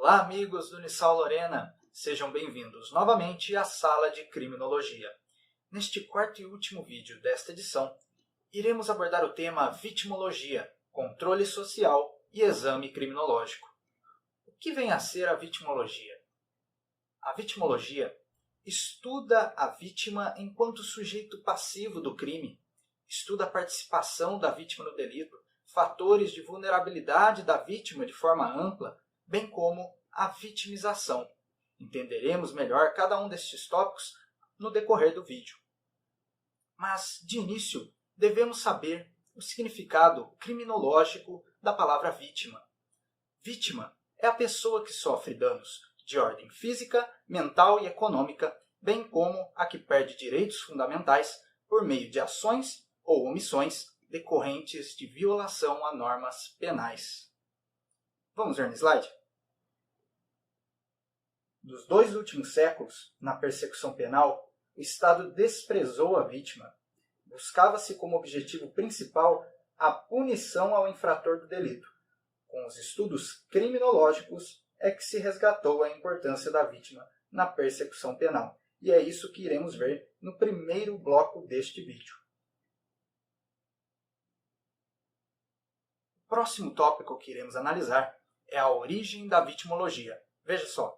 Olá, amigos do Unisal Lorena! Sejam bem-vindos novamente à sala de criminologia. Neste quarto e último vídeo desta edição, iremos abordar o tema vitimologia, controle social e exame criminológico. O que vem a ser a vitimologia? A vitimologia estuda a vítima enquanto sujeito passivo do crime, estuda a participação da vítima no delito, fatores de vulnerabilidade da vítima de forma ampla, bem como a vitimização. Entenderemos melhor cada um destes tópicos no decorrer do vídeo. Mas, de início, devemos saber o significado criminológico da palavra vítima. Vítima é a pessoa que sofre danos de ordem física, mental e econômica, bem como a que perde direitos fundamentais por meio de ações ou omissões decorrentes de violação a normas penais. Vamos ver no slide? Nos 2 últimos séculos, na persecução penal, o Estado desprezou a vítima. Buscava-se como objetivo principal a punição ao infrator do delito. Com os estudos criminológicos é que se resgatou a importância da vítima na persecução penal. E é isso que iremos ver no primeiro bloco deste vídeo. O próximo tópico que iremos analisar é a origem da vitimologia. Veja só.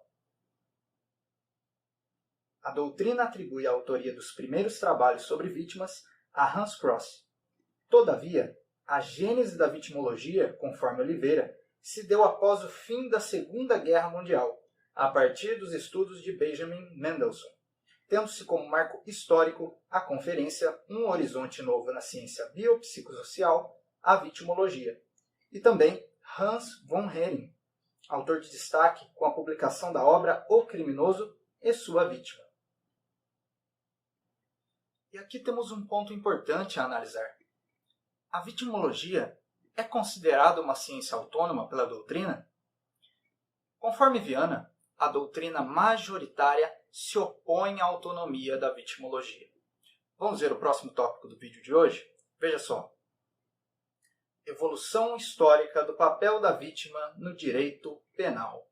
A doutrina atribui a autoria dos primeiros trabalhos sobre vítimas a Hans Cross. Todavia, a gênese da vitimologia, conforme Oliveira, se deu após o fim da Segunda Guerra Mundial, a partir dos estudos de Benjamin Mendelssohn, tendo-se como marco histórico a conferência Um Horizonte Novo na Ciência Biopsicossocial, a Vitimologia, e também Hans von Hering, autor de destaque com a publicação da obra O Criminoso e Sua Vítima. E aqui temos um ponto importante a analisar. A vitimologia é considerada uma ciência autônoma pela doutrina? Conforme Viana, a doutrina majoritária se opõe à autonomia da vitimologia. Vamos ver o próximo tópico do vídeo de hoje? Veja só. Evolução histórica do papel da vítima no direito penal.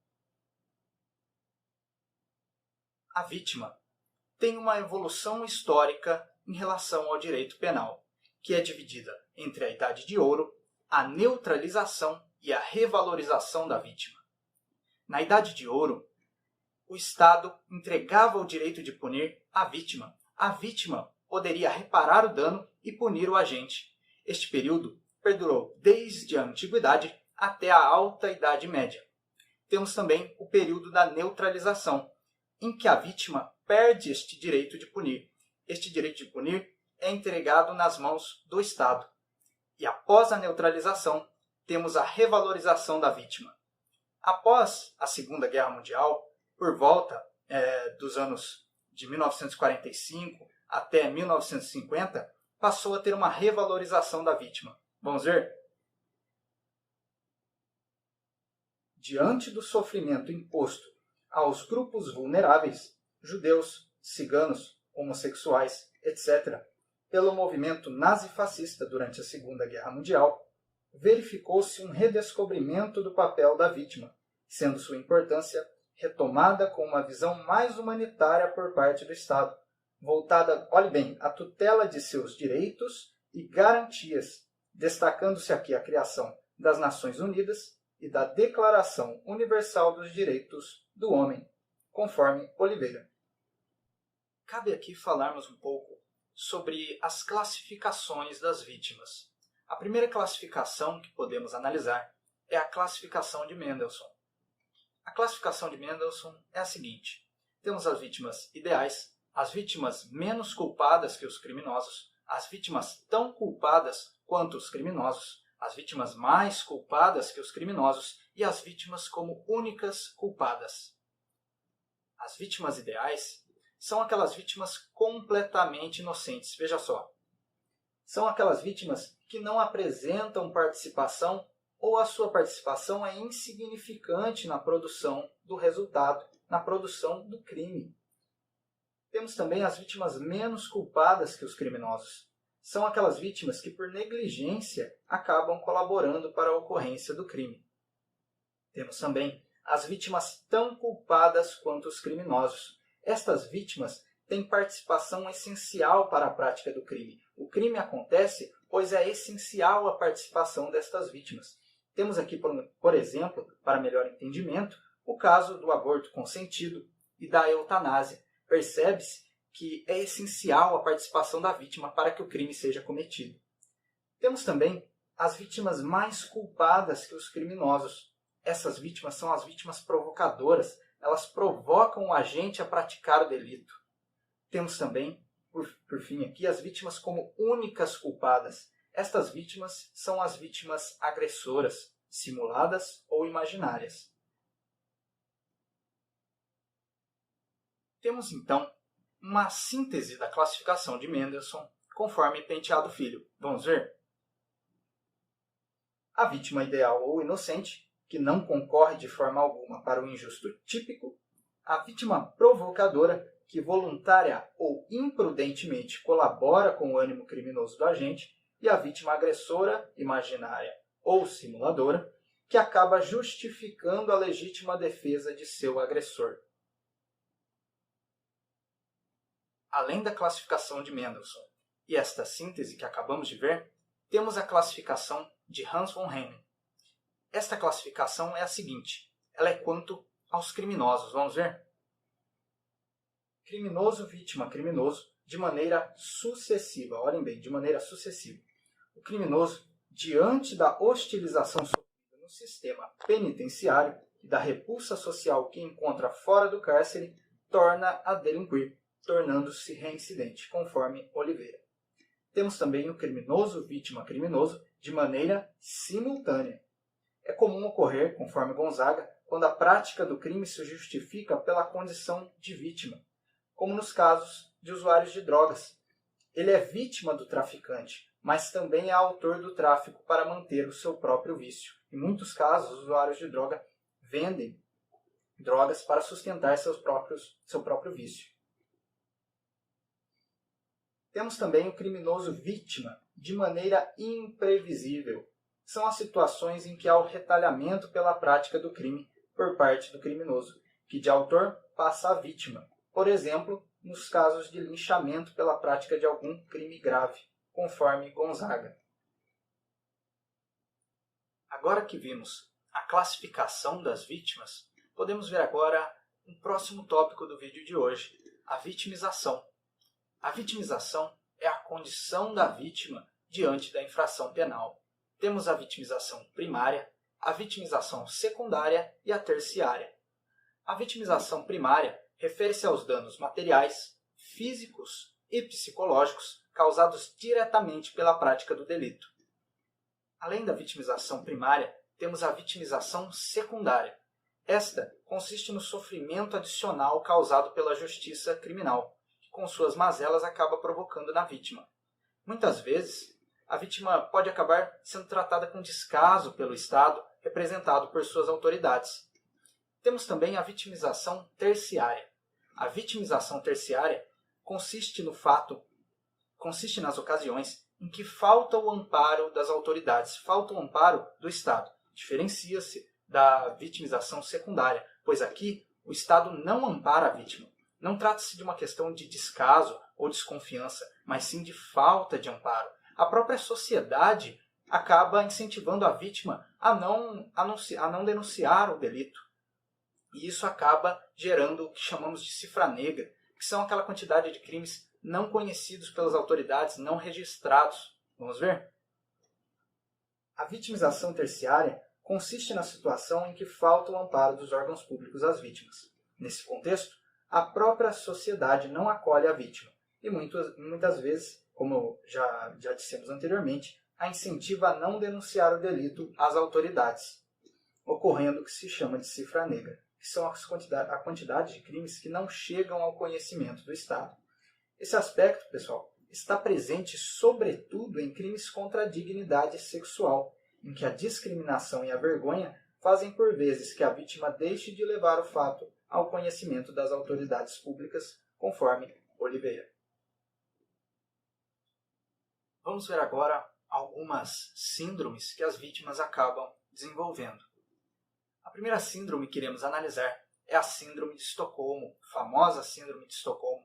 A vítima tem uma evolução histórica em relação ao direito penal, que é dividida entre a Idade de Ouro, a neutralização e a revalorização da vítima. Na Idade de Ouro, o Estado entregava o direito de punir a vítima. A vítima poderia reparar o dano e punir o agente. Este período perdurou desde a Antiguidade até a Alta Idade Média. Temos também o período da neutralização, em que a vítima perde este direito de punir. Este direito de punir é entregado nas mãos do Estado. E após a neutralização, temos a revalorização da vítima. Após a Segunda Guerra Mundial, por volta dos anos de 1945 até 1950, passou a ter uma revalorização da vítima. Vamos ver? Diante do sofrimento imposto aos grupos vulneráveis, judeus, ciganos, homossexuais, etc., pelo movimento nazifascista durante a Segunda Guerra Mundial, verificou-se um redescobrimento do papel da vítima, sendo sua importância retomada com uma visão mais humanitária por parte do Estado, voltada, olhe bem, à tutela de seus direitos e garantias, destacando-se aqui a criação das Nações Unidas e da Declaração Universal dos Direitos do Homem, conforme Oliveira. Cabe aqui falarmos um pouco sobre as classificações das vítimas. A primeira classificação que podemos analisar é a classificação de Mendelssohn. A classificação de Mendelssohn é a seguinte: temos as vítimas ideais, as vítimas menos culpadas que os criminosos, as vítimas tão culpadas quanto os criminosos, as vítimas mais culpadas que os criminosos e as vítimas como únicas culpadas. As vítimas ideais são aquelas vítimas completamente inocentes. Veja só. São aquelas vítimas que não apresentam participação ou a sua participação é insignificante na produção do resultado, na produção do crime. Temos também as vítimas menos culpadas que os criminosos. São aquelas vítimas que, por negligência, acabam colaborando para a ocorrência do crime. Temos também as vítimas tão culpadas quanto os criminosos. Estas vítimas têm participação essencial para a prática do crime. O crime acontece, pois é essencial a participação destas vítimas. Temos aqui, por exemplo, para melhor entendimento, o caso do aborto consentido e da eutanásia. Percebe-se que é essencial a participação da vítima para que o crime seja cometido. Temos também as vítimas mais culpadas que os criminosos. Essas vítimas são as vítimas provocadoras. Elas provocam o agente a praticar o delito. Temos também, por fim aqui, as vítimas como únicas culpadas. Estas vítimas são as vítimas agressoras, simuladas ou imaginárias. Temos então uma síntese da classificação de Mendelssohn conforme Penteado Filho. Vamos ver? A vítima ideal ou inocente, que não concorre de forma alguma para o injusto típico. A vítima provocadora, que voluntária ou imprudentemente colabora com o ânimo criminoso do agente. E a vítima agressora, imaginária ou simuladora, que acaba justificando a legítima defesa de seu agressor. Além da classificação de Mendelssohn e esta síntese que acabamos de ver, temos a classificação de Hans von Henning. Esta classificação é a seguinte, ela é quanto aos criminosos, vamos ver? Criminoso, vítima, criminoso, de maneira sucessiva, olhem bem, de maneira sucessiva. O criminoso, diante da hostilização sofrida no sistema penitenciário e da repulsa social que encontra fora do cárcere, torna a delinquir, tornando-se reincidente, conforme Oliveira. Temos também o criminoso, vítima, criminoso, de maneira simultânea. É comum ocorrer, conforme Gonzaga, quando a prática do crime se justifica pela condição de vítima, como nos casos de usuários de drogas. Ele é vítima do traficante, mas também é autor do tráfico para manter o seu próprio vício. Em muitos casos, os usuários de droga vendem drogas para sustentar seu próprio vício. Temos também o criminoso vítima, de maneira imprevisível. São as situações em que há o retalhamento pela prática do crime por parte do criminoso, que de autor passa a vítima. Por exemplo, nos casos de linchamento pela prática de algum crime grave, conforme Gonzaga. Agora que vimos a classificação das vítimas, podemos ver agora um próximo tópico do vídeo de hoje, a vitimização. A vitimização é a condição da vítima diante da infração penal. Temos a vitimização primária, a vitimização secundária e a terciária. A vitimização primária refere-se aos danos materiais, físicos e psicológicos causados diretamente pela prática do delito. Além da vitimização primária, temos a vitimização secundária. Esta consiste no sofrimento adicional causado pela justiça criminal, que com suas mazelas acaba provocando na vítima. Muitas vezes, a vítima pode acabar sendo tratada com descaso pelo Estado, representado por suas autoridades. Temos também a vitimização terciária. A vitimização terciária consiste nas ocasiões em que falta o amparo das autoridades, falta o amparo do Estado. Diferencia-se da vitimização secundária, pois aqui o Estado não ampara a vítima. Não trata-se de uma questão de descaso ou desconfiança, mas sim de falta de amparo. A própria sociedade acaba incentivando a vítima a não denunciar o delito. E isso acaba gerando o que chamamos de cifra negra, que são aquela quantidade de crimes não conhecidos pelas autoridades, não registrados. Vamos ver? A vitimização terciária consiste na situação em que falta o amparo dos órgãos públicos às vítimas. Nesse contexto, a própria sociedade não acolhe a vítima e muitas vezes, como já dissemos anteriormente, a incentiva a não denunciar o delito às autoridades, ocorrendo o que se chama de cifra negra, que são a quantidade de crimes que não chegam ao conhecimento do Estado. Esse aspecto, pessoal, está presente sobretudo em crimes contra a dignidade sexual, em que a discriminação e a vergonha fazem por vezes que a vítima deixe de levar o fato ao conhecimento das autoridades públicas, conforme Oliveira. Vamos ver agora algumas síndromes que as vítimas acabam desenvolvendo. A primeira síndrome que iremos analisar é a Síndrome de Estocolmo, famosa Síndrome de Estocolmo.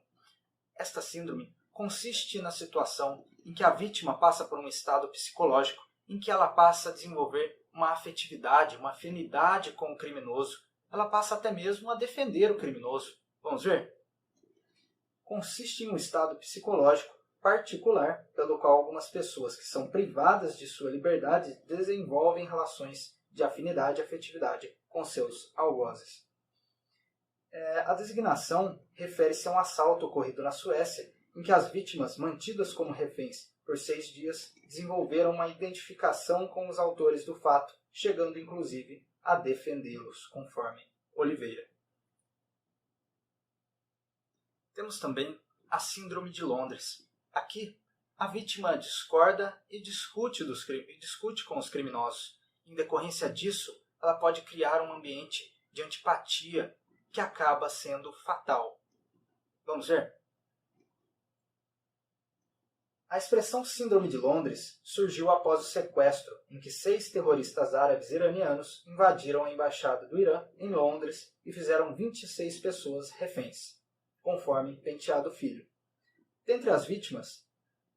Esta síndrome consiste na situação em que a vítima passa por um estado psicológico em que ela passa a desenvolver uma afetividade, uma afinidade com o criminoso. Ela passa até mesmo a defender o criminoso. Vamos ver? Consiste em um estado psicológico particular pelo qual algumas pessoas que são privadas de sua liberdade desenvolvem relações de afinidade e afetividade com seus algozes. A designação refere-se a um assalto ocorrido na Suécia, em que as vítimas, mantidas como reféns por 6 dias, desenvolveram uma identificação com os autores do fato, chegando inclusive a defendê-los, conforme Oliveira. Temos também a Síndrome de Londres. Aqui, a vítima discorda e discute com os criminosos. Em decorrência disso, ela pode criar um ambiente de antipatia que acaba sendo fatal. Vamos ver? A expressão Síndrome de Londres surgiu após o sequestro, em que 6 terroristas árabes iranianos invadiram a embaixada do Irã em Londres e fizeram 26 pessoas reféns, conforme Penteado Filho. Dentre as vítimas,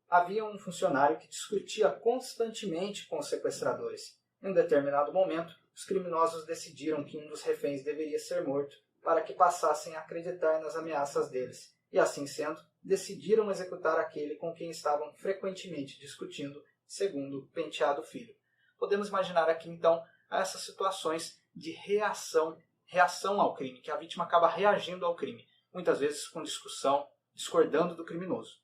havia um funcionário que discutia constantemente com os sequestradores. Em um determinado momento, os criminosos decidiram que um dos reféns deveria ser morto para que passassem a acreditar nas ameaças deles, e assim sendo, decidiram executar aquele com quem estavam frequentemente discutindo, segundo Penteado Filho. Podemos imaginar aqui, então, essas situações de reação ao crime, que a vítima acaba reagindo ao crime, muitas vezes com discussão, discordando do criminoso.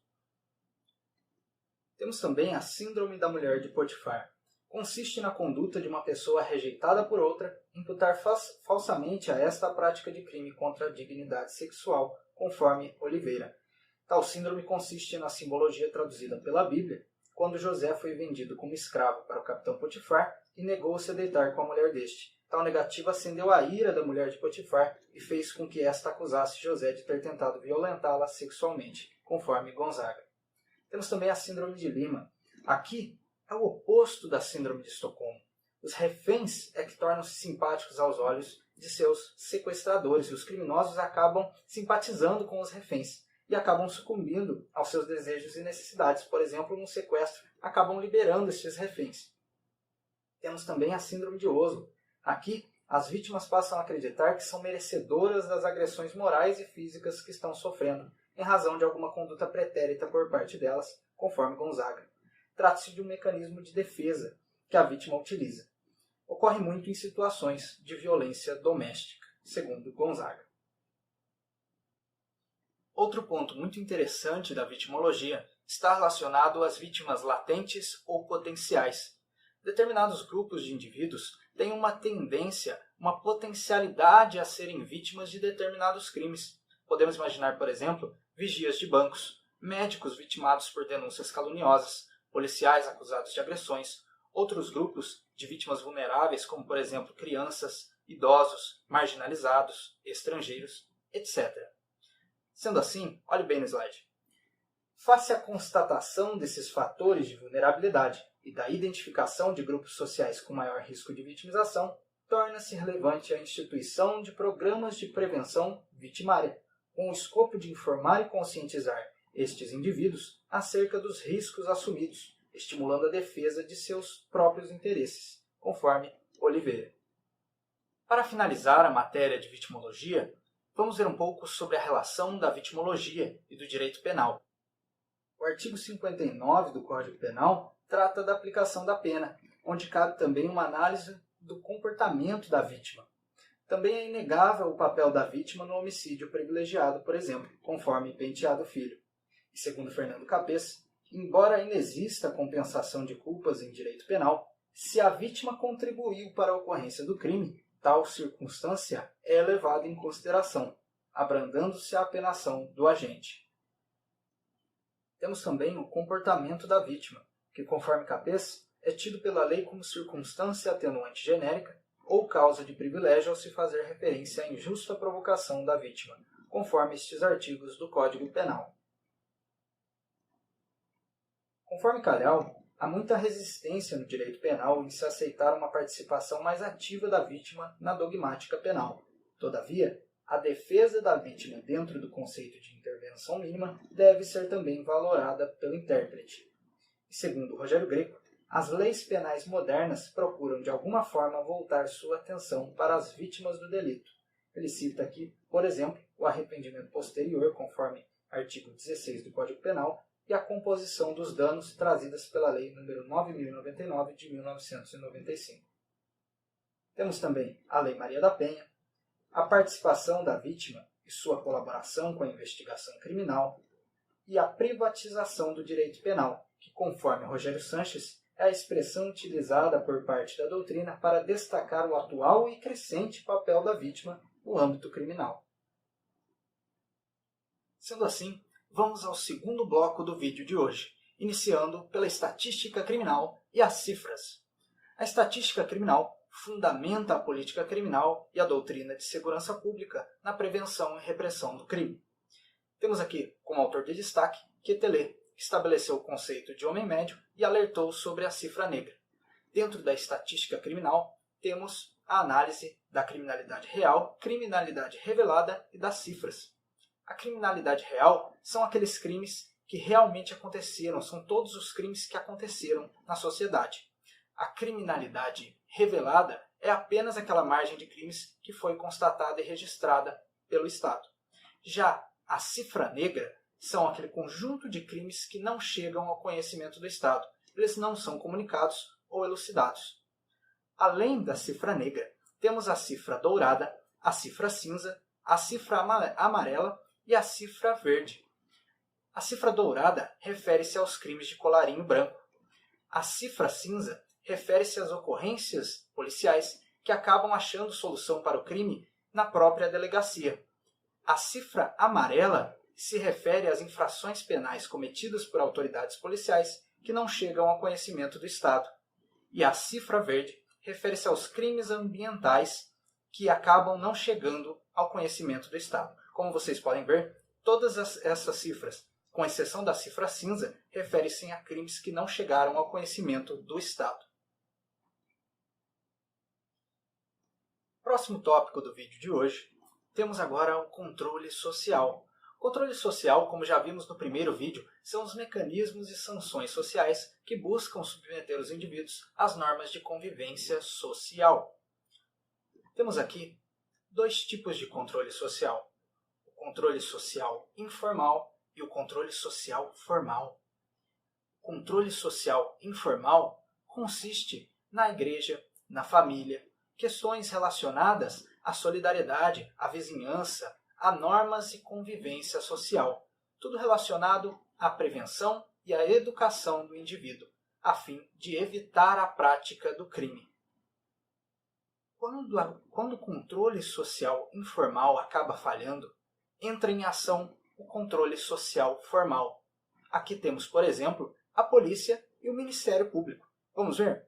Temos também a Síndrome da Mulher de Potifar. Consiste na conduta de uma pessoa rejeitada por outra imputar falsamente a esta a prática de crime contra a dignidade sexual, conforme Oliveira. Tal síndrome consiste na simbologia traduzida pela Bíblia, quando José foi vendido como escravo para o capitão Potifar e negou-se a deitar com a mulher deste. Tal negativa acendeu a ira da mulher de Potifar e fez com que esta acusasse José de ter tentado violentá-la sexualmente, conforme Gonzaga. Temos também a Síndrome de Lima. Aqui é o oposto da Síndrome de Estocolmo. Os reféns é que tornam-se simpáticos aos olhos de seus sequestradores e os criminosos acabam simpatizando com os reféns e acabam sucumbindo aos seus desejos e necessidades. Por exemplo, no sequestro, acabam liberando estes reféns. Temos também a Síndrome de Oslo. Aqui, as vítimas passam a acreditar que são merecedoras das agressões morais e físicas que estão sofrendo, em razão de alguma conduta pretérita por parte delas, conforme Gonzaga. Trata-se de um mecanismo de defesa que a vítima utiliza. Ocorre muito em situações de violência doméstica, segundo Gonzaga. Outro ponto muito interessante da vitimologia está relacionado às vítimas latentes ou potenciais. Determinados grupos de indivíduos têm uma tendência, uma potencialidade a serem vítimas de determinados crimes. Podemos imaginar, por exemplo, vigias de bancos, médicos vitimados por denúncias caluniosas, policiais acusados de agressões, outros grupos de vítimas vulneráveis, como por exemplo crianças, idosos, marginalizados, estrangeiros, etc. Sendo assim, olhe bem no slide. Face à constatação desses fatores de vulnerabilidade e da identificação de grupos sociais com maior risco de vitimização, torna-se relevante a instituição de programas de prevenção vitimária, com o escopo de informar e conscientizar estes indivíduos acerca dos riscos assumidos, estimulando a defesa de seus próprios interesses, conforme Oliveira. Para finalizar a matéria de vitimologia, vamos ver um pouco sobre a relação da vitimologia e do direito penal. O artigo 59 do Código Penal trata da aplicação da pena, onde cabe também uma análise do comportamento da vítima. Também é inegável o papel da vítima no homicídio privilegiado, por exemplo, conforme Penteado Filho. E segundo Fernando Capês, embora ainda exista compensação de culpas em direito penal, se a vítima contribuiu para a ocorrência do crime, tal circunstância é levada em consideração, abrandando-se a apenação do agente. Temos também o comportamento da vítima, que, conforme Capês, é tido pela lei como circunstância atenuante genérica ou causa de privilégio ao se fazer referência à injusta provocação da vítima, conforme estes artigos do Código Penal. Conforme Calhau, há muita resistência no direito penal em se aceitar uma participação mais ativa da vítima na dogmática penal. Todavia, a defesa da vítima dentro do conceito de intervenção mínima deve ser também valorada pelo intérprete. E segundo Rogério Greco, as leis penais modernas procuram de alguma forma voltar sua atenção para as vítimas do delito. Ele cita aqui, por exemplo, o arrependimento posterior, conforme artigo 16 do Código Penal, e a composição dos danos trazidas pela Lei nº 9.099 de 1995. Temos também a Lei Maria da Penha, a participação da vítima e sua colaboração com a investigação criminal, e a privatização do direito penal, que, conforme Rogério Sanches, é a expressão utilizada por parte da doutrina para destacar o atual e crescente papel da vítima no âmbito criminal. Sendo assim, vamos ao segundo bloco do vídeo de hoje, iniciando pela estatística criminal e as cifras. A estatística criminal fundamenta a política criminal e a doutrina de segurança pública na prevenção e repressão do crime. Temos aqui como autor de destaque Quetelet, que estabeleceu o conceito de homem médio e alertou sobre a cifra negra. Dentro da estatística criminal, temos a análise da criminalidade real, criminalidade revelada e das cifras. A criminalidade real são aqueles crimes que realmente aconteceram, são todos os crimes que aconteceram na sociedade. A criminalidade revelada é apenas aquela margem de crimes que foi constatada e registrada pelo Estado. Já a cifra negra são aquele conjunto de crimes que não chegam ao conhecimento do Estado. Eles não são comunicados ou elucidados. Além da cifra negra, temos a cifra dourada, a cifra cinza, a cifra amarela e a cifra verde. A cifra dourada refere-se aos crimes de colarinho branco. A cifra cinza refere-se às ocorrências policiais que acabam achando solução para o crime na própria delegacia. A cifra amarela se refere às infrações penais cometidas por autoridades policiais que não chegam ao conhecimento do Estado. E a cifra verde refere-se aos crimes ambientais que acabam não chegando ao conhecimento do Estado. Como vocês podem ver, todas essas cifras, com exceção da cifra cinza, referem-se a crimes que não chegaram ao conhecimento do Estado. Próximo tópico do vídeo de hoje, temos agora o controle social. O controle social, como já vimos no primeiro vídeo, são os mecanismos e sanções sociais que buscam submeter os indivíduos às normas de convivência social. Temos aqui dois tipos de controle social: o controle social informal e o controle social formal. O controle social informal consiste na igreja, na família, questões relacionadas à solidariedade, à vizinhança, a normas e convivência social, tudo relacionado à prevenção e à educação do indivíduo, a fim de evitar a prática do crime. Quando o controle social informal acaba falhando, entra em ação o controle social formal. Aqui temos, por exemplo, a polícia e o Ministério Público. Vamos ver?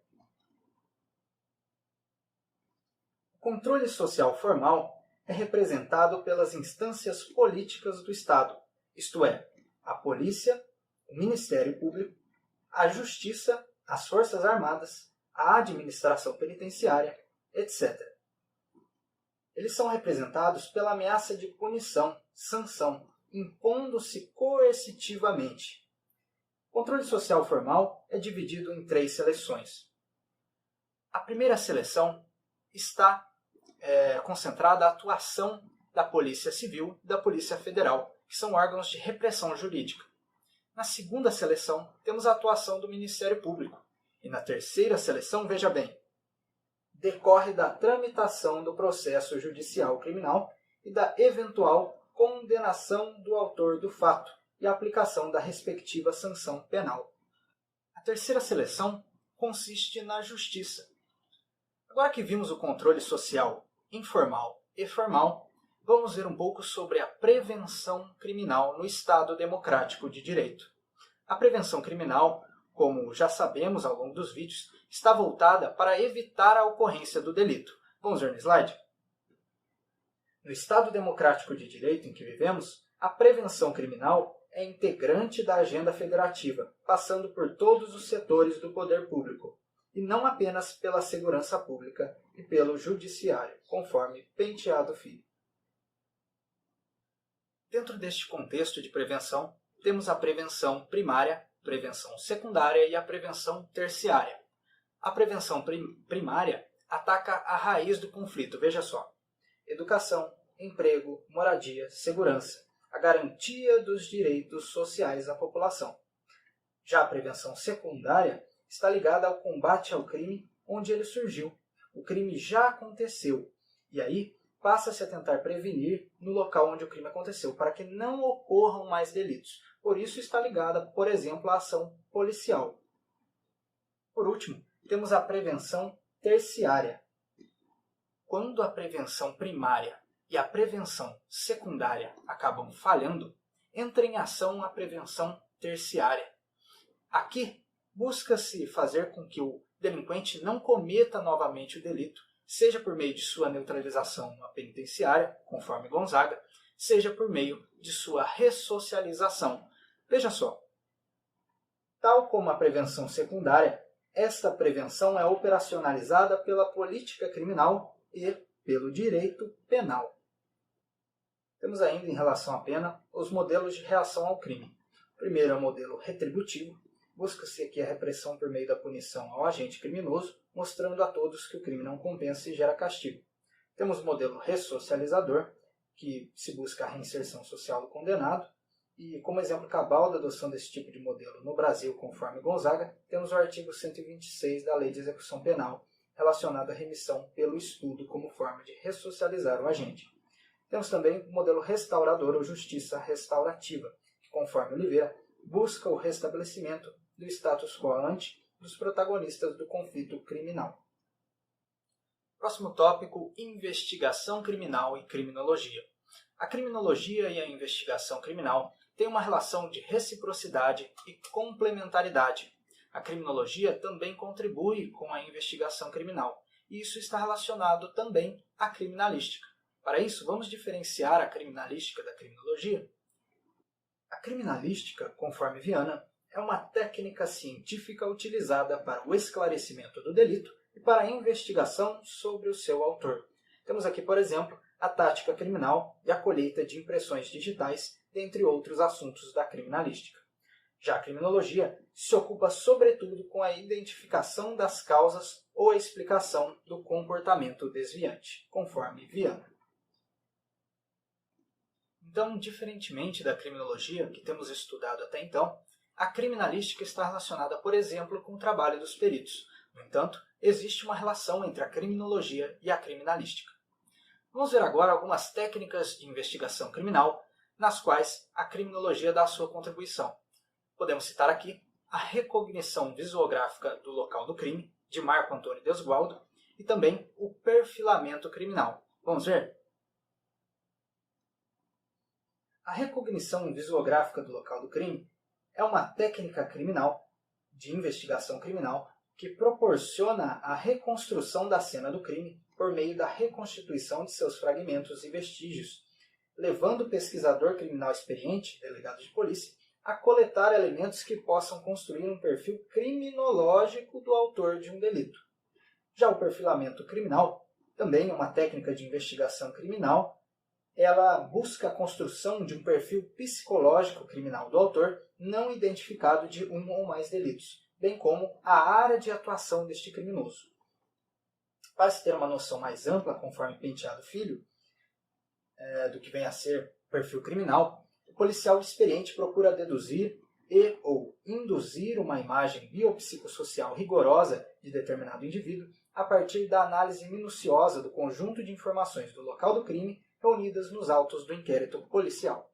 O controle social formal é representado pelas instâncias políticas do Estado, isto é, a polícia, o Ministério Público, a Justiça, as Forças Armadas, a administração penitenciária, etc. Eles são representados pela ameaça de punição, sanção, impondo-se coercitivamente. O controle social formal é dividido em 3 seleções. A primeira seleção está concentrada a atuação da Polícia Civil e da Polícia Federal, que são órgãos de repressão jurídica. Na segunda seleção, temos a atuação do Ministério Público. E na terceira seleção, veja bem, decorre da tramitação do processo judicial criminal e da eventual condenação do autor do fato e a aplicação da respectiva sanção penal. A terceira seleção consiste na Justiça. Agora que vimos o controle social informal e formal, vamos ver um pouco sobre a prevenção criminal no Estado Democrático de Direito. A prevenção criminal, como já sabemos ao longo dos vídeos, está voltada para evitar a ocorrência do delito. Vamos ver no slide? No Estado Democrático de Direito em que vivemos, a prevenção criminal é integrante da agenda federativa, passando por todos os setores do poder público, e não apenas pela segurança pública e pelo judiciário, conforme Penteado Filho. Dentro deste contexto de prevenção, temos a prevenção primária, prevenção secundária e a prevenção terciária. A prevenção primária ataca a raiz do conflito, veja só: educação, emprego, moradia, segurança, a garantia dos direitos sociais da população. Já a prevenção secundária está ligada ao combate ao crime onde ele surgiu. O crime já aconteceu, e aí passa-se a tentar prevenir no local onde o crime aconteceu, para que não ocorram mais delitos. Por isso está ligada, por exemplo, à ação policial. Por último, temos a prevenção terciária. Quando a prevenção primária e a prevenção secundária acabam falhando, entra em ação a prevenção terciária. Aqui, busca-se fazer com que o delinquente não cometa novamente o delito, seja por meio de sua neutralização na penitenciária, conforme Gonzaga, seja por meio de sua ressocialização. Veja só, tal como a prevenção secundária, esta prevenção é operacionalizada pela política criminal e pelo direito penal. Temos ainda, em relação à pena, os modelos de reação ao crime. O primeiro é o modelo retributivo. Busca-se aqui a repressão por meio da punição ao agente criminoso, mostrando a todos que o crime não compensa e gera castigo. Temos o modelo ressocializador, que se busca a reinserção social do condenado, e como exemplo cabal da adoção desse tipo de modelo no Brasil, conforme Gonzaga, temos o artigo 126 da Lei de Execução Penal, relacionado à remissão pelo estudo como forma de ressocializar o agente. Temos também o modelo restaurador ou justiça restaurativa, que, conforme Oliveira, busca o restabelecimento do status quo ante dos protagonistas do conflito criminal. Próximo tópico: investigação criminal e criminologia. A criminologia e a investigação criminal têm uma relação de reciprocidade e complementaridade. A criminologia também contribui com a investigação criminal, e isso está relacionado também à criminalística. Para isso, vamos diferenciar a criminalística da criminologia. A criminalística, conforme Viana, é uma técnica científica utilizada para o esclarecimento do delito e para a investigação sobre o seu autor. Temos aqui, por exemplo, a tática criminal e a colheita de impressões digitais, dentre outros assuntos da criminalística. Já a criminologia se ocupa sobretudo com a identificação das causas ou a explicação do comportamento desviante, conforme Viana. Então, diferentemente da criminologia que temos estudado até então, a criminalística está relacionada, por exemplo, com o trabalho dos peritos. No entanto, existe uma relação entre a criminologia e a criminalística. Vamos ver agora algumas técnicas de investigação criminal nas quais a criminologia dá a sua contribuição. Podemos citar aqui a recognição visuográfica do local do crime, de Marco Antônio Desgualdo, e também o perfilamento criminal. Vamos ver? A recognição visuográfica do local do crime é uma técnica criminal, de investigação criminal, que proporciona a reconstrução da cena do crime por meio da reconstituição de seus fragmentos e vestígios, levando o pesquisador criminal experiente, delegado de polícia, a coletar elementos que possam construir um perfil criminológico do autor de um delito. Já o perfilamento criminal, também é uma técnica de investigação criminal, ela busca a construção de um perfil psicológico criminal do autor não identificado de um ou mais delitos, bem como a área de atuação deste criminoso. Para se ter uma noção mais ampla, conforme Penteado Filho, do que vem a ser perfil criminal, o policial experiente procura deduzir e ou induzir uma imagem biopsicossocial rigorosa de determinado indivíduo a partir da análise minuciosa do conjunto de informações do local do crime reunidas nos autos do inquérito policial.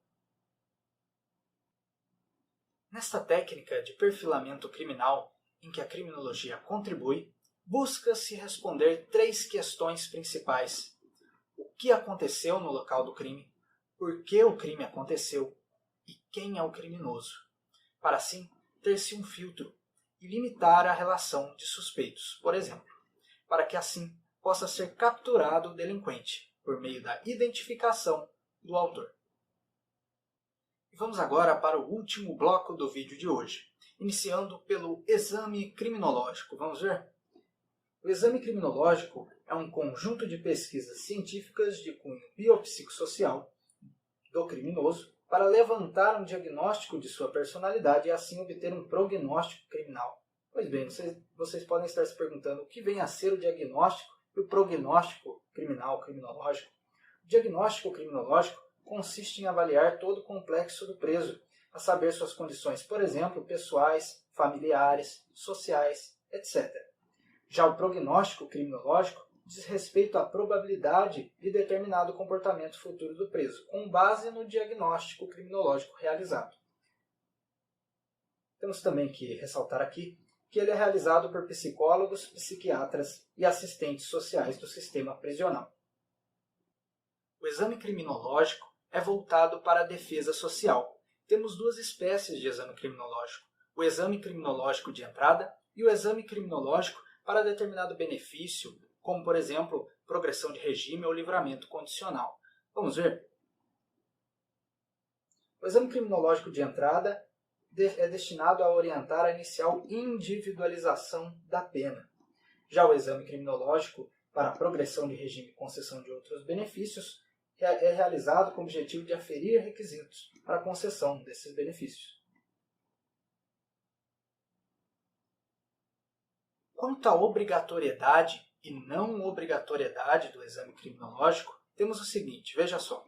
Nesta técnica de perfilamento criminal, em que a criminologia contribui, busca-se responder 3 questões principais: o que aconteceu no local do crime, por que o crime aconteceu e quem é o criminoso, para assim ter-se um filtro e limitar a relação de suspeitos, por exemplo, para que assim possa ser capturado o delinquente por meio da identificação do autor. Vamos agora para o último bloco do vídeo de hoje, iniciando pelo exame criminológico. Vamos ver? O exame criminológico é um conjunto de pesquisas científicas de cunho biopsicossocial do criminoso para levantar um diagnóstico de sua personalidade e assim obter um prognóstico criminal. Pois bem, vocês podem estar se perguntando o que vem a ser o diagnóstico e o prognóstico criminológico. O diagnóstico criminológico consiste em avaliar todo o complexo do preso, a saber suas condições, por exemplo, pessoais, familiares, sociais, etc. Já o prognóstico criminológico diz respeito à probabilidade de determinado comportamento futuro do preso, com base no diagnóstico criminológico realizado. Temos também que ressaltar aqui que ele é realizado por psicólogos, psiquiatras e assistentes sociais do sistema prisional. O exame criminológico é voltado para a defesa social. Temos duas espécies de exame criminológico: o exame criminológico de entrada e o exame criminológico para determinado benefício, como, por exemplo, progressão de regime ou livramento condicional. Vamos ver? O exame criminológico de entrada é destinado a orientar a inicial individualização da pena. Já o exame criminológico para progressão de regime e concessão de outros benefícios é realizado com o objetivo de aferir requisitos para a concessão desses benefícios. Quanto à obrigatoriedade e não obrigatoriedade do exame criminológico, temos o seguinte, veja só.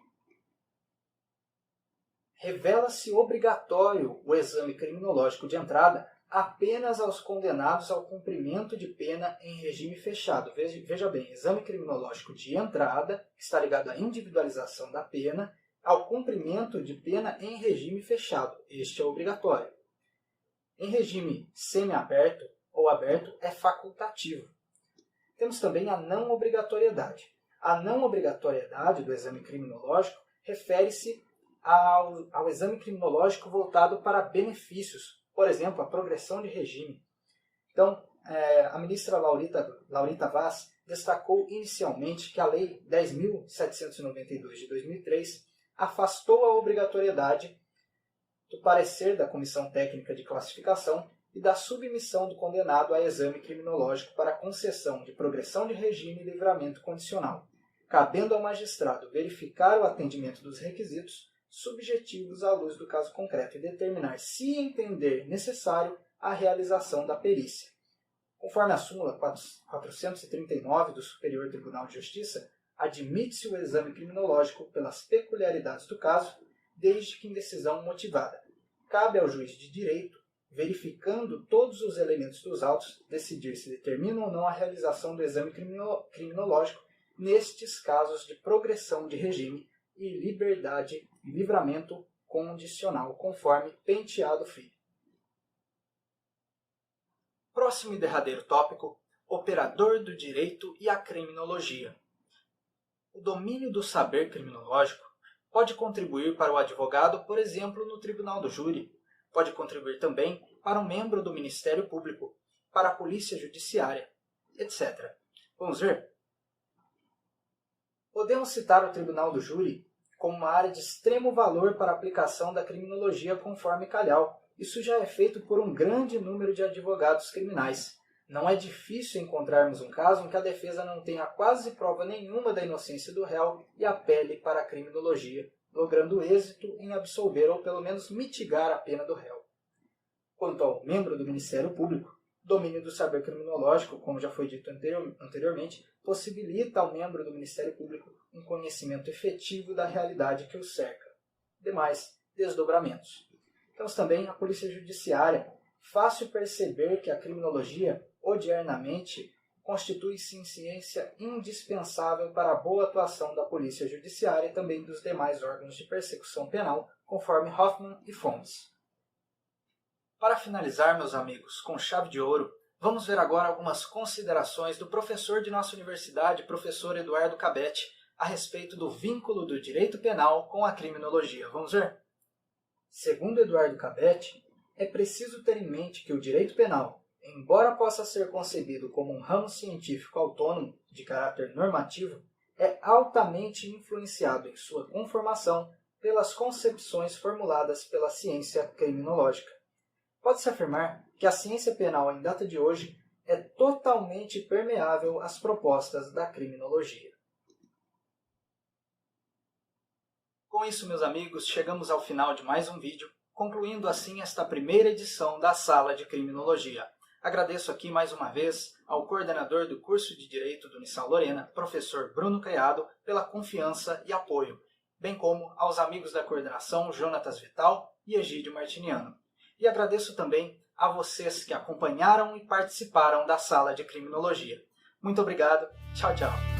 Revela-se obrigatório o exame criminológico de entrada apenas aos condenados ao cumprimento de pena em regime fechado. Veja bem, exame criminológico de entrada, que está ligado à individualização da pena, ao cumprimento de pena em regime fechado. Este é obrigatório. Em regime semiaberto ou aberto é facultativo. Temos também a não obrigatoriedade. A não obrigatoriedade do exame criminológico refere-se ao exame criminológico voltado para benefícios, por exemplo, a progressão de regime. Então, a ministra Laurita Vaz destacou inicialmente que a Lei 10.792 de 2003 afastou a obrigatoriedade do parecer da Comissão Técnica de Classificação e da submissão do condenado a exame criminológico para concessão de progressão de regime e livramento condicional, cabendo ao magistrado verificar o atendimento dos requisitos subjetivos à luz do caso concreto e determinar, se entender necessário, a realização da perícia. Conforme a súmula 439 do Superior Tribunal de Justiça, admite-se o exame criminológico pelas peculiaridades do caso, desde que em decisão motivada. Cabe ao juiz de direito, verificando todos os elementos dos autos, decidir se determina ou não a realização do exame criminológico nestes casos de progressão de regime e liberdade e livramento condicional, conforme Penteado Filho. Próximo e derradeiro tópico: operador do direito e a criminologia. O domínio do saber criminológico pode contribuir para o advogado, por exemplo, no tribunal do júri. Pode contribuir também para um membro do Ministério Público, para a Polícia Judiciária, etc. Vamos ver? Podemos citar o tribunal do júri como uma área de extremo valor para a aplicação da criminologia conforme Calhau. Isso já é feito por um grande número de advogados criminais. Não é difícil encontrarmos um caso em que a defesa não tenha quase prova nenhuma da inocência do réu e apele para a criminologia, logrando êxito em absolver ou pelo menos mitigar a pena do réu. Quanto ao membro do Ministério Público, o domínio do saber criminológico, como já foi dito anteriormente, possibilita ao membro do Ministério Público um conhecimento efetivo da realidade que o cerca. Demais desdobramentos. Temos também a Polícia Judiciária. Fácil perceber que a criminologia, odiernamente, constitui-se em ciência indispensável para a boa atuação da Polícia Judiciária e também dos demais órgãos de persecução penal, conforme Hoffman e Fontes. Para finalizar, meus amigos, com chave de ouro, vamos ver agora algumas considerações do professor de nossa universidade, professor Eduardo Cabete, a respeito do vínculo do direito penal com a criminologia. Vamos ver? Segundo Eduardo Cabete, é preciso ter em mente que o direito penal, embora possa ser concebido como um ramo científico autônomo de caráter normativo, é altamente influenciado em sua conformação pelas concepções formuladas pela ciência criminológica. Pode-se afirmar que a ciência penal em data de hoje é totalmente permeável às propostas da criminologia. Com isso, meus amigos, chegamos ao final de mais um vídeo, concluindo assim esta primeira edição da Sala de Criminologia. Agradeço aqui mais uma vez ao coordenador do curso de Direito do Unisal Lorena, professor Bruno Caiado, pela confiança e apoio, bem como aos amigos da coordenação Jonatas Vital e Egídio Martiniano. E agradeço também a vocês que acompanharam e participaram da Sala de Criminologia. Muito obrigado, tchau, tchau.